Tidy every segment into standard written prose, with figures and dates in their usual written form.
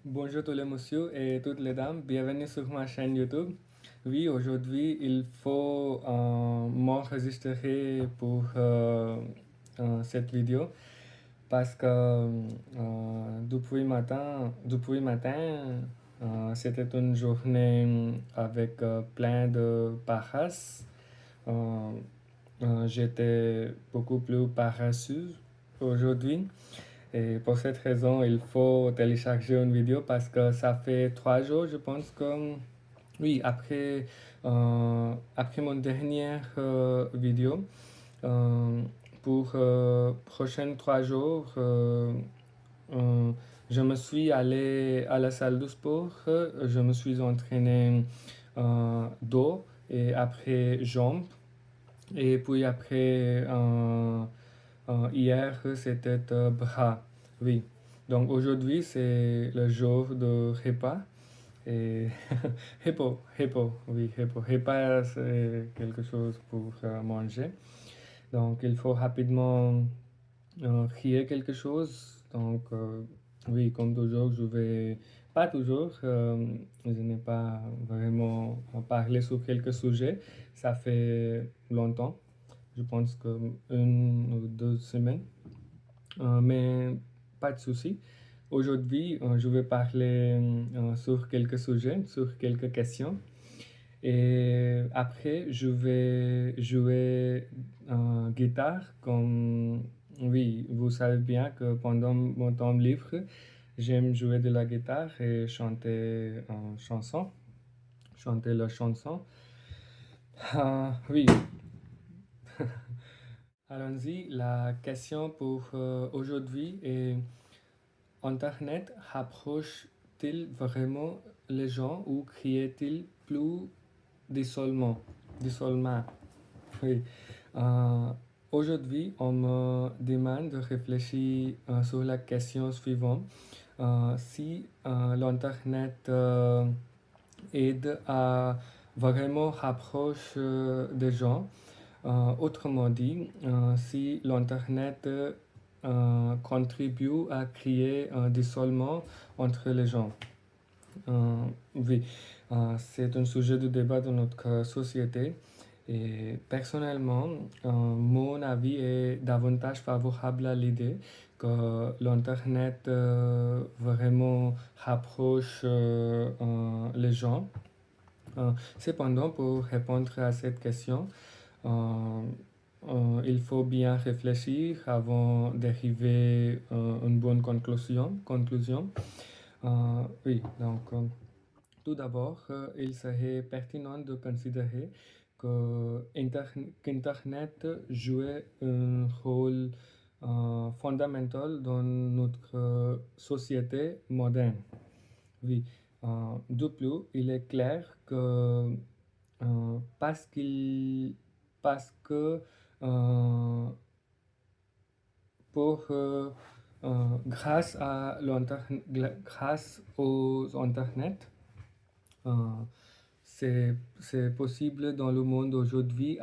Bonjour tous les messieurs et toutes les dames, bienvenue sur ma chaîne YouTube. Oui, aujourd'hui il faut m'enregistrer pour cette vidéo parce que depuis matin, c'était une journée avec plein de parasses. Euh, J'étais beaucoup plus paresseux aujourd'hui. Et pour cette raison, il faut télécharger une vidéo parce que ça fait 3 jours, je pense que, oui, après mon dernière vidéo, euh, pour prochains 3 jours, euh, je me suis allé à la salle de sport, je me suis entraîné dos et après jambes. Et puis après, hier, c'était bras. Oui. Donc aujourd'hui, c'est le jour de repas. Et oui, repas. Repas, c'est quelque chose pour manger. Donc il faut rapidement créer quelque chose. Donc oui, comme toujours, je vais, pas toujours, je n'ai pas vraiment parlé sur quelques sujets. Ça fait longtemps, je pense que 1 ou 2 semaines. Mais pas de souci. Aujourd'hui, je vais parler sur quelques sujets, sur quelques questions. Et après, je vais jouer guitare comme... Oui, vous savez bien que pendant mon temps libre, j'aime jouer de la guitare et chanter chanter la chanson. Oui, allons-y. La question pour aujourd'hui est: Internet rapproche-t-il vraiment les gens ou crée-t-il plus d'isolement? D'isolement, oui. Euh, Aujourd'hui, on me demande de réfléchir sur la question suivante. Si l'Internet aide à vraiment rapprocher des gens, autrement dit, si l'Internet contribue à créer un d'isolement entre les gens. Oui, c'est un sujet de débat dans notre société. Et personnellement, mon avis est davantage favorable à l'idée que l'Internet vraiment rapproche les gens. Cependant, pour répondre à cette question, euh, il faut bien réfléchir avant d'arriver à une bonne conclusion. Oui, donc tout d'abord, il serait pertinent de considérer qu'Internet jouait un rôle fondamental dans notre société moderne. Oui, de plus, il est clair que parce parce que euh, grâce grâce aux Internet, euh, c'est possible dans le monde aujourd'hui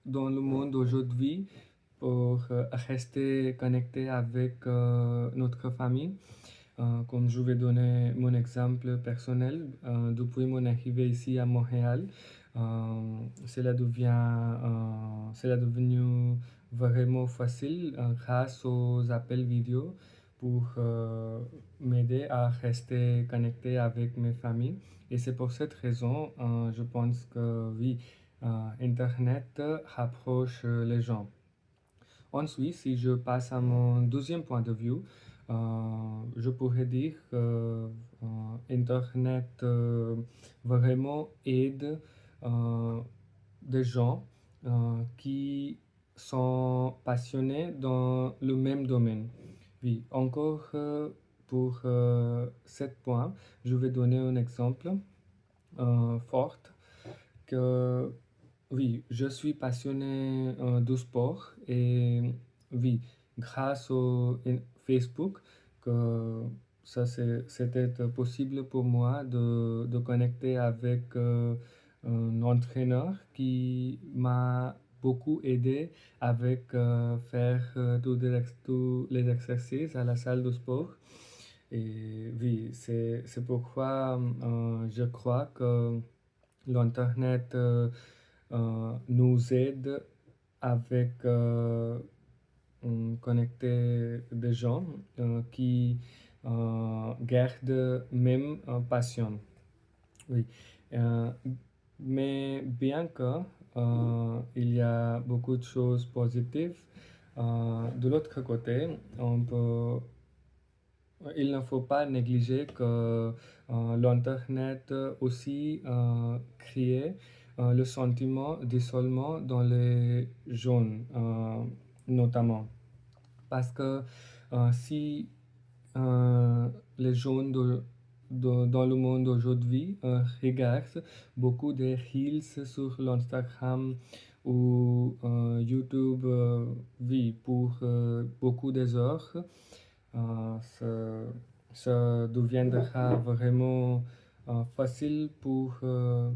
dans le monde aujourd'hui pour rester connecté avec notre famille. Comme je vais donner mon exemple personnel, depuis mon arrivée ici à Montréal, cela est devenu vraiment facile grâce aux appels vidéo pour m'aider à rester connecté avec mes familles. Et c'est pour cette raison, je pense que oui, Internet rapproche les gens. Ensuite, si je passe à mon deuxième point de vue, je pourrais dire que Internet vraiment aide euh, des gens qui sont passionnés dans le même domaine. Oui, encore pour ce point, je vais donner un exemple fort que oui, je suis passionné de sport et oui, grâce au Facebook, que c'était possible pour moi de connecter avec un entraîneur qui m'a beaucoup aidé avec faire tous les exercices à la salle de sport. Et oui, c'est pourquoi je crois que l'Internet nous aide avec connecter des gens qui gardent même passion. Oui. Euh, mais bien que il y a beaucoup de choses positives, de l'autre côté, il ne faut pas négliger que l'Internet aussi crée le sentiment d'isolement dans les jeunes, notamment. Parce que si les jeunes dans le monde aujourd'hui regardent beaucoup de reels sur l'Instagram ou YouTube, oui, pour beaucoup des heures, ça, ça deviendra vraiment facile pour eux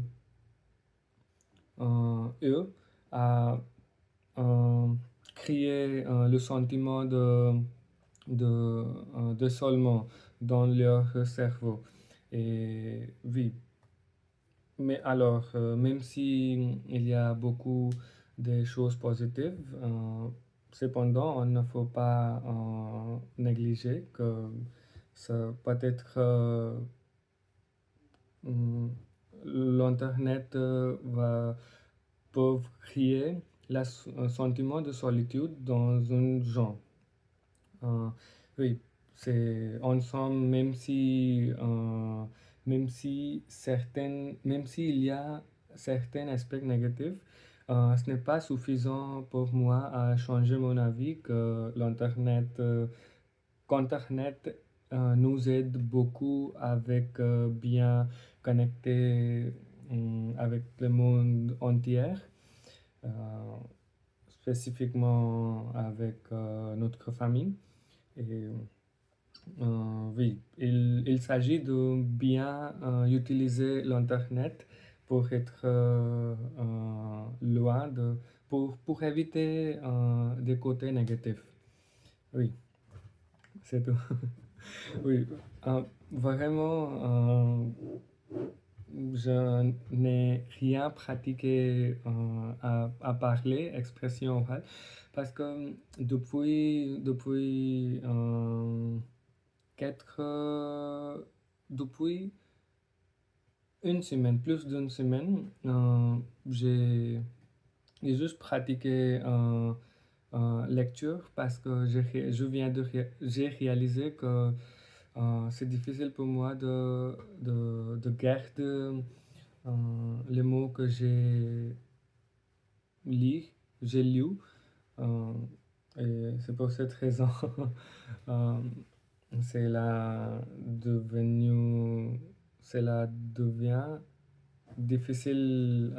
à euh, créer le sentiment de seulement dans leur cerveau. Et oui, mais alors, même si il y a beaucoup de choses positives, cependant, on ne faut pas négliger que ça peut être hum, l'Internet peuvent créer un sentiment de solitude dans un genre. Euh, oui, c'est ensemble, même s'il y a certains aspects négatifs, ce n'est pas suffisant pour moi à changer mon avis que qu'Internet nous aide beaucoup avec bien connecter avec le monde entier, euh, spécifiquement avec notre famille. Et oui, il s'agit de bien utiliser l'Internet pour être loin pour éviter des côtés négatifs. Oui, c'est tout. Oui, vraiment, je n'ai rien pratiqué à parler, expression orale, parce que depuis quatre, depuis une semaine, plus d'une semaine, j'ai juste pratiqué lecture parce que j'ai réalisé que c'est difficile pour moi de garder les mots que lu, j'ai lu. euh, et c'est pour cette raison, euh, c'est là devenu, cela devient difficile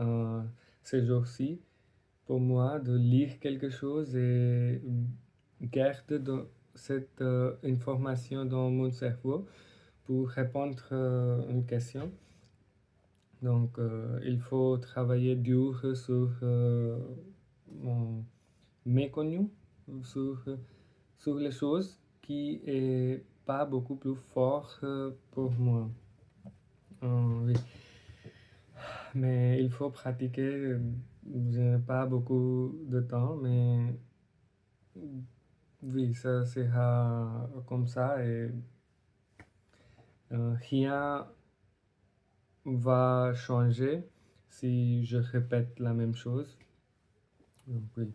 ces jours-ci pour moi de lire quelque chose et garder cette information dans mon cerveau pour répondre à une question. Donc, il faut travailler dur sur mon méconnu, sur, sur les choses qui est pas beaucoup plus fort pour moi. Oui. Mais il faut pratiquer. Je n'ai pas beaucoup de temps, mais oui, ça sera comme ça et rien va changer si je répète la même chose. Donc oui.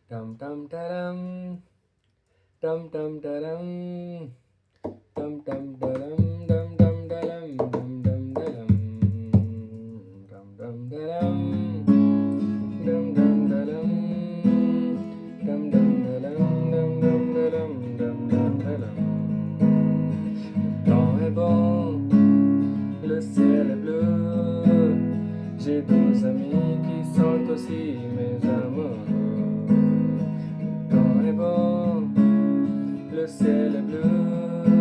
Tam tam taram, tam tam taram, tam tam taram, dam dam daram, dam dam daram, dam dam daram, dam dam daram, dam dam daram, dam dam daram, dam dam daram. Le temps est bon, le ciel est bleu. J'ai deux amis qui sont aussi mes amoureux. Le temps est bon, le ciel est bleu.